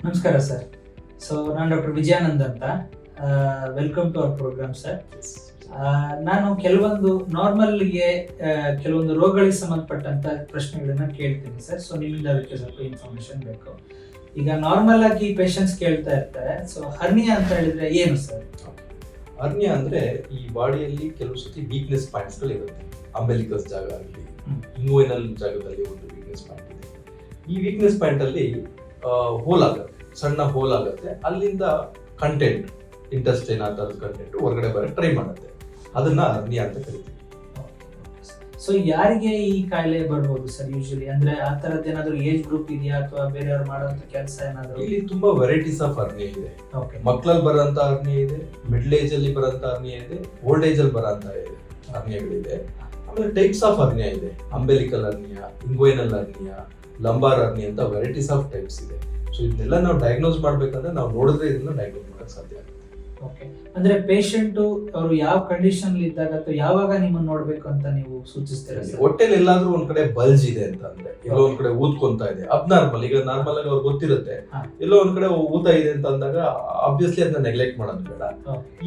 ನಮಸ್ಕಾರ sir. So ನಾನು doctor Vijayanand ಅಂತ. Welcome to our programme sir. ನಾನು ಕೆಲವೊಂದು ನಾರ್ಮಲ್ಗೆ ಕೆಲವೊಂದು ರೋಗಗಳಿಗೆ ಸಂಬಂಧಪಟ್ಟಂತ ಪ್ರಶ್ನೆಗಳನ್ನ ಕೇಳ್ತೀನಿ ಸರ್. ಸೊ ನಿಮ್ಮಿಂದ ಅದಕ್ಕೆ ಸ್ವಲ್ಪ ಇನ್ಫಾರ್ಮೇಶನ್ ಬೇಕು. ಈಗ ನಾರ್ಮಲ್ ಆಗಿ ಪೇಷಂಟ್ಸ್ ಕೇಳ್ತಾ ಇರ್ತಾರೆ, ಸೊ ಹರ್ನಿಯಾ ಅಂತ ಹೇಳಿದ್ರೆ ಏನು ಸರ್? ಹರ್ನಿಯಾ ಅಂದ್ರೆ ಈ ಬಾಡಿಯಲ್ಲಿ ಕೆಲವು ಸತಿ ವೀಕ್ನೆಸ್ ಪಾಯಿಂಟ್ಸ್ ಗಳು ಇರುತ್ತೆ. ಅಂಬೆಲಿಕಸ್ ಜಾಗ ಆಗಲಿ, ಇಂಗ್ವೈನಲ್ ಜಾಗದಲ್ಲಿ ಒಂದು ವೀಕ್ನೆಸ್ ಪಾಯಿಂಟ್ ಇದೆ. ಈ ವೀಕ್ನೆಸ್ ಪಾಯಿಂಟ್ ಅಲ್ಲಿ ಹೋಲ್ ಆಗುತ್ತೆ, ಸಣ್ಣ ಹೋಲ್ ಆಗುತ್ತೆ. ಅಲ್ಲಿಂದ ಕಂಟೆಂಟ್, ಇಂಟೆಸ್ಟೈನ್ ಆ ಥರದ ಕಂಟೆಂಟ್ ಹೊರಗಡೆ ಬರಕ್ಕೆ ಟ್ರೈ ಮಾಡುತ್ತೆ. ಅದನ್ನ ಹರ್ನಿಯಾ ಅಂತ ಕರಿತೀವಿ. ಸೊ ಯಾರಿಗೆ ಈ ಕಾಯಿಲೆ ಬರ್ಬೋದು ಸರ್ ಯೂಶಲಿ? ಅಂದ್ರೆ ಆ ತರದ್ ಏನಾದ್ರು ಏಜ್ ಗ್ರೂಪ್ ಇದೆಯಾ ಅಥವಾ ಬೇರೆಯವ್ರು ಮಾಡುವಂತ ಕೆಲಸ ಏನಾದ್ರು? ಇಲ್ಲಿ ತುಂಬಾ ವೆರೈಟೀಸ್ ಆಫ್ ಹರ್ನಿಯಾ ಇದೆ. ಮಕ್ಕಳಲ್ಲಿ ಬರೋಂತ ಹರ್ನಿಯಾ ಇದೆ, ಮಿಡ್ಲ್ ಏಜ್ ಅಲ್ಲಿ ಬರೋಂತ ಹರ್ನಿಯಾ ಇದೆ, ಓಲ್ಡ್ ಏಜ್ ಅಲ್ಲಿ ಬರೋಂತ ಹರ್ನಿಯಾಗಳಿದೆ. ಆಮೇಲೆ ಟೈಪ್ಸ್ ಆಫ್ ಹರ್ನಿಯಾ ಇದೆ. Umbilical hernia, inguinal hernia, lumbar hernia ಅಂತ ವೆರೈಟೀಸ್ ಆಫ್ ಟೈಪ್ಸ್ ಇದೆ. ಸೊ ಇದನ್ನೆಲ್ಲ ನಾವು ಡಯಾಗ್ನೋಸ್ ಮಾಡ್ಬೇಕಂದ್ರೆ ನಾವು ನೋಡಿದ್ರೆ ಇದನ್ನ ಡಯಾಗ್ನೋಸ್ ಮಾಡಕ್ ಸಾಧ್ಯ ಆಗುತ್ತೆ. ಓಕೆ, ಅಂದ್ರೆ ಪೇಷಂಟ್ ಅವರು ಯಾವ ಕಂಡೀಷನ್ ಇದ್ದಾಗ ಅಥವಾ ಯಾವಾಗ ನಿಮ್ಮನ್ನ ನೋಡ್ಬೇಕು ಅಂತ ನೀವು ಸೂಚಿಸ್ತೀರಾ? ಹೊಟ್ಟೆಲಿ ಎಲ್ಲಾದ್ರೂ ಒಂದ್ ಕಡೆ ಬಲ್ಜ್ ಇದೆ ಅಂತ ಅಂದ್ರೆ, ಎಲ್ಲೋ ಒಂದ್ ಕಡೆ ಊದ್ಕೊಂತ ಇದೆ, ಅಬ್ನಾರ್ಮಲ್. ಈಗ ನಾರ್ಮಲ್ ಆಗಿ ಅವ್ರಿಗೆ ಗೊತ್ತಿರುತ್ತೆ, ಎಲ್ಲೋ ಒಂದ್ ಕಡೆ ಊತ ಇದೆ ಅಂತ ಅಂದಾಗ ಆಬ್ವಿಯಸ್ಲಿ ಅದನ್ನ ನೆಗ್ಲೆಕ್ಟ್ ಮಾಡೋದು ಬೇಡ.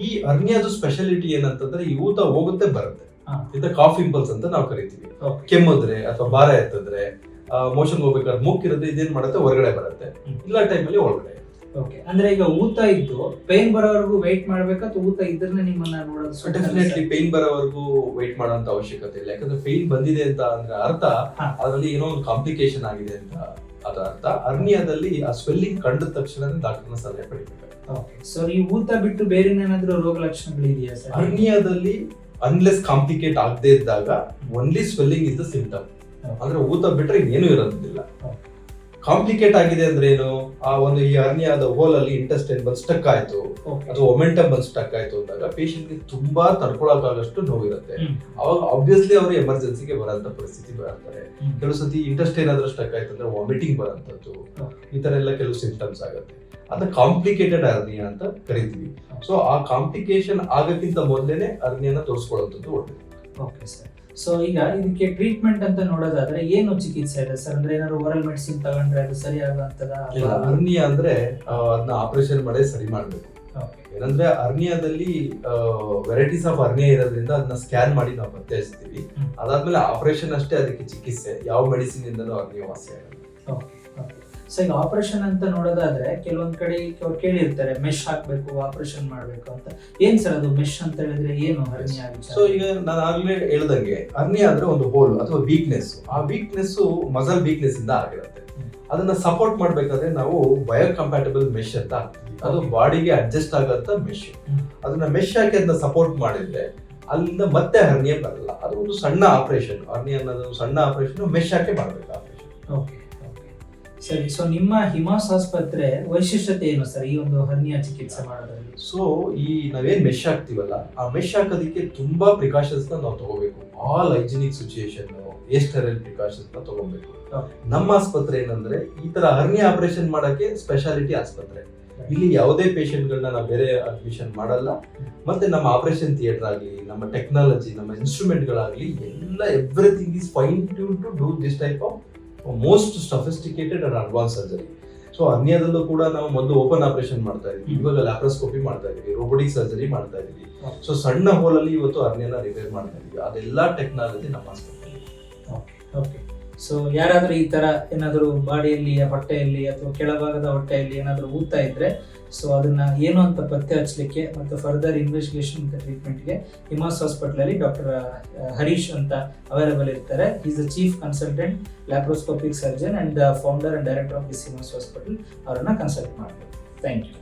ಈ ಹರ್ನಿಯಾದ ಸ್ಪೆಷಾಲಿಟಿ ಏನಂತಂದ್ರೆ ಈ ಊತ ಹೋಗುತ್ತೆ ಬರುತ್ತೆ. ಇದು ಕಾಫ್ ಇಂಪಲ್ಸ್ ಅಂತ ನಾವು ಕರಿತೀವಿ. ಕೆಮ್ಮಿದ್ರೆ ಅಥವಾ ಭಾರ ಎತ್ತಿದ್ರೆ, ಮೋಷನ್ ಹೋಗ್ಬೇಕಾದ್ರೆ ಮೂಕಿರುತ್ತೆ, ಇದೇನ್ ಮಾಡುತ್ತೆ ಹೊರಗಡೆ ಬರುತ್ತೆ, ಇಲ್ಲ ಟೈಮಲ್ಲಿ ಒಳಗಡೆ. ಓಕೆ, ಅಂದ್ರೆ ಈಗ ಊತ ಇದ್ದು ಪೇನ್ ಬರೋವರೆಗೂ ವೇಟ್ ಮಾಡ್ಬೇಕಾ ಅಥವಾ ಊತ ಇದ್ರೆ ನಿಮ್ಮನ್ನ ನೋಡೋದು? ಡೆಫಿನೆಟ್ಲಿ ಪೇನ್ ಬರೋವರೆಗೂ ವೇಟ್ ಮಾಡೋಂತ ಅವಶ್ಯಕತೆ ಇಲ್ಲ. ಯಾಕಂದ್ರೆ ಪೇನ್ ಬಂದಿದೆ ಅಂತ ಅಂದ್ರೆ ಅರ್ಥ ಅದರಲ್ಲಿ ಏನೋ ಒಂದು ಕಾಂಪ್ಲಿಕೇಶನ್ ಆಗಿದೆ ಅಂತ ಅದರ ಅರ್ಥ. ಹರ್ನಿಯಾದಲ್ಲಿ ಆ ಸ್ವೆಲ್ಲಿಂಗ್ ಕಂಡ ತಕ್ಷಣ ಡಾಕ್ಟರ್ನ ಸಲಹೆ ಪಡಿಬೇಕು. ಓಕೆ, ಸೊ ಈ ಊತ ಬಿಟ್ಟು ಬೇರೆ ಏನಾದ್ರೂ ರೋಗ ಲಕ್ಷಣಗಳು ಇದೆಯಾ ಸರ್? ಹರ್ನಿಯಾದಲ್ಲಿ ಅನ್ಲೆಸ್ ಕಾಂಪ್ಲಿಕೇಟ್ ಆಗದೆ ಇದ್ದಾಗ only swelling is the symptom. ಅಂದ್ರೆ ಊತ ಬಿಟ್ರೆ ಏನೂ ಇರೋದಿಲ್ಲ. ಕಾಂಪ್ಲಿಕೇಟ್ ಆಗಿದೆ ಅಂದ್ರೆ ಏನು? ಆ ಒಂದು ಈ ಹರ್ನಿಯಾದ ಹೋಲ್ ಅಲ್ಲಿ ಇಂಟೆಸ್ಟೈನ್ ಬಂದು ಸ್ಟಕ್ ಆಯ್ತು ಅಥವಾ ಒಮೆಂಟಮ್ ಬಂದು ಸ್ಟಕ್ ಆಯ್ತು ಅಂದಾಗ ಪೇಷಂಟ್ ಗೆ ತುಂಬಾ ತಡ್ಕೊಳಕ್ಕಾಗಷ್ಟು ನೋವಿರುತ್ತೆ. ಅವಾಗ ಆಬ್ವಿಯಸ್ಲಿ ಅವರು ಎಮರ್ಜೆನ್ಸಿಗೆ ಬರೋಂತ ಪರಿಸ್ಥಿತಿ ಬರ್ತಾರೆ. ಕೆಲವು ಸತಿ ಇಂಟೆಸ್ಟೈನ್ ಆದ್ರೂ ಸ್ಟಕ್ ಆಯ್ತು ಅಂದ್ರೆ ವಾಮಿಟಿಂಗ್ ಬರೋಂಥದ್ದು, ಈ ತರ ಎಲ್ಲ ಕೆಲವು ಸಿಂಪ್ಟಮ್ಸ್ ಆಗುತ್ತೆ. ಅದನ್ನ ಕಾಂಪ್ಲಿಕೇಟೆಡ್ ಹರ್ನಿಯಾ ಅಂತ ಕರಿತೀವಿ. ಸೊ ಆ ಕಾಂಪ್ಲಿಕೇಶನ್ ಆಗಕ್ಕಿಂತ ಮೊದಲೇನೆ ಹರ್ನಿಯಾನ ತೋರಿಸ್ಕೊಳ್ಳೋದು ಒಳ್ಳೆಯದು. Okay sir. ಸೊ ಈಗ ಇದಕ್ಕೆ ಟ್ರೀಟ್ಮೆಂಟ್ ಅಂತ ನೋಡೋದಾದ್ರೆ ಏನು ಚಿಕಿತ್ಸೆ ಇದೆ ಸರ್? ಅಂದ್ರೆ ಏನಾದ್ರು ಓರಲ್ ಮೆಡಿಸಿನ್ ತಗೊಂಡ್ರೆ ಅದು ಸರಿ ಆಗುವಂತದ? ಹರ್ನಿಯಾ ಅಂದ್ರೆ ಅದನ್ನ ಆಪರೇಷನ್ ಮಾಡೇ ಸರಿ ಮಾಡ್ಬೇಕು. ಏನಂದ್ರೆ ಹರ್ನಿಯಾದಲ್ಲಿ ವೆರೈಟೀಸ್ ಆಫ್ ಹರ್ನಿಯಾ ಇರೋದ್ರಿಂದ ಅದನ್ನ ಸ್ಕ್ಯಾನ್ ಮಾಡಿ ನಾವು ಪತ್ತೆ ಹಚ್ತೀವಿ. ಅದಾದ್ಮೇಲೆ ಆಪರೇಷನ್ ಅಷ್ಟೇ ಅದಕ್ಕೆ ಚಿಕಿತ್ಸೆ. ಯಾವ ಮೆಡಿಸಿನ್ ಇಂದನೂ ಹರ್ನಿಯಾ ವಾಸಿ ಆಗಲ್ಲ. ಸೊ ಈಗ ಆಪರೇಷನ್ ಅಂತ ನೋಡೋದಾದ್ರೆ ಕೆಲವೊಂದ್ ಕಡೆ ಅವ್ರು ಕೇಳಿರ್ತಾರೆ ಮೆಶ್ ಹಾಕ್ಬೇಕು, ಆಪರೇಷನ್ ಮಾಡ್ಬೇಕು ಅಂತ. ಏನ್ ಸರ್ ಅದು ಮೆಶ್ ಅಂತ ಹೇಳಿದ್ರೆ ಏನು ಹರ್ನಿಯಾ? ಸೊ ಈಗ ನಾನು ಆಗ್ಲೇ ಹೇಳ್ದಂಗೆ ಹರ್ನಿಯಾ ಅಂದ್ರೆ ಒಂದು ಹೋಲ್ ಅಥವಾ ವೀಕ್ನೆಸ್. ಆ ವೀಕ್ನೆಸ್ ಮಸಲ್ ವೀಕ್ನೆಸ್ ಇಂದ ಆಗಿರುತ್ತೆ. ಅದನ್ನ ಸಪೋರ್ಟ್ ಮಾಡ್ಬೇಕಾದ್ರೆ ನಾವು ಬಯೋ ಕಂಪ್ಯಾಟಬಲ್ ಮೆಶ್ ಅಂತ ಹಾಕ್ತೀವಿ. ಅದು ಬಾಡಿಗೆ ಅಡ್ಜಸ್ಟ್ ಆಗಂತ ಮೆಶ್. ಅದನ್ನ ಮೆಶ್ ಹಾಕಿ ಅದನ್ನ ಸಪೋರ್ಟ್ ಮಾಡಿದ್ರೆ ಅಲ್ಲಿಂದ ಮತ್ತೆ ಹರ್ನಿಯಾ ಬರಲ್ಲ. ಅದು ಒಂದು ಸಣ್ಣ ಆಪರೇಷನ್. ಹರ್ನಿಯಾ ಅನ್ನೋದು ಸಣ್ಣ ಆಪರೇಷನ್, ಮೆಶ್ ಹಾಕಿ ಮಾಡ್ಬೇಕು ಆಪರೇಷನ್. ಓಕೆ, ಸರಿ. ಸೊ ನಿಮ್ಮ ಹಿಮಾಸ್ ಆಸ್ಪತ್ರೆ ವೈಶಿಷ್ಟ್ಯತೆ ಏನು ಸರ್ ಈ ಒಂದು ಹರ್ನಿಯಾ ಚಿಕಿತ್ಸೆ ಮಾಡೋದ್ರಲ್ಲಿ? ಸೊ ಈ ನಾವೇನ್ ಮೆಶ್ ಹಾಕ್ತಿವಲ್ಲ, ಆ ಮೆಶ್ ಹಾಕೋದಕ್ಕೆ ತುಂಬಾ ಪ್ರಿಕಾಷನ್ಸ್ ನಾವು ತಗೋಬೇಕು. ಆಲ್ ಹೈಜಿನಿಕ್ ಸಿಚುಯೇಷನ್, ಎಸ್ಟರಲ್ ಪ್ರಿಕಾಷನ್ಸ್ ತಗೋಬೇಕು. ನಮ್ಮ ಆಸ್ಪತ್ರೆ ಏನಂದ್ರೆ ಈ ತರ ಹರ್ನಿಯಾ ಆಪರೇಷನ್ ಮಾಡಕ್ಕೆ ಸ್ಪೆಷಾಲಿಟಿ ಆಸ್ಪತ್ರೆ. ಇಲ್ಲಿ ಯಾವುದೇ ಪೇಷಂಟ್ ಗಳನ್ನ ನಾವು ಬೇರೆ ಅಡ್ಮಿಷನ್ ಮಾಡಲ್ಲ. ಮತ್ತೆ ನಮ್ಮ ಆಪರೇಷನ್ ಥಿಯೇಟರ್ ಆಗಲಿ, ನಮ್ಮ ಟೆಕ್ನಾಲಜಿ, ನಮ್ಮ ಇನ್ಸ್ಟ್ರೂಮೆಂಟ್ ಗಳಾಗ್ಲಿ ಎಲ್ಲ everything is fine tune to do this type of most sophisticated and advance surgery. So ಹರ್ನಿಯಾದಲ್ಲೂ ಕೂಡ ನಾವು ಮೊದಲು ಓಪನ್ ಆಪರೇಷನ್ ಮಾಡ್ತಾ ಇದ್ವಿ, ಇವಾಗ ಲ್ಯಾಪ್ರೋಸ್ಕೋಪಿ ಮಾಡ್ತಾ ಇದೀವಿ, ರೋಬೋಟಿಕ್ ಸರ್ಜರಿ ಮಾಡ್ತಾ ಇದೀವಿ. ಸೊ ಸಣ್ಣ ಹೋಲ್ ಅಲ್ಲಿ ಇವತ್ತು ಹರ್ನಿಯಾನ ರಿಪೇರ್ ಮಾಡ್ತಾ ಇದೀವಿ. ಅದೆಲ್ಲ ಟೆಕ್ನಾಲಜಿ ನಮ್ಮ ಆಸ್ಪತ್ರೆಯಲ್ಲಿ. ಓಕೆ, ಸೊ ಯಾರಾದ್ರೂ ಈ ತರ ಏನಾದ್ರು ಬಾಡಿಯಲ್ಲಿ, ಹೊಟ್ಟೆಯಲ್ಲಿ ಅಥವಾ ಕೆಳಭಾಗದ ಹೊಟ್ಟೆಯಲ್ಲಿ ಏನಾದ್ರು ಊತ ಇದ್ರೆ ಸೊ ಅದನ್ನ ಏನು ಅಂತ ಪತ್ತೆ ಹಚ್ಚಲಿಕ್ಕೆ ಮತ್ತು ಫರ್ದರ್ ಇನ್ವೆಸ್ಟಿಗೇಷನ್ ಮತ್ತು ಟ್ರೀಟ್ಮೆಂಟ್ಗೆ ಹಿಮಾಸ್ ಹಾಸ್ಪಿಟಲ್ ಅಲ್ಲಿ ಡಾಕ್ಟರ್ ಹರೀಶ್ ಅಂತ ಅವೈಲೇಬಲ್ ಇರ್ತಾರೆ. Is the chief consultant laparoscopic surgeon and the founder and director of this Himas hospital. ಅವರನ್ನ ಕನ್ಸಲ್ಟ್ ಮಾಡಬೇಕು. Thank you.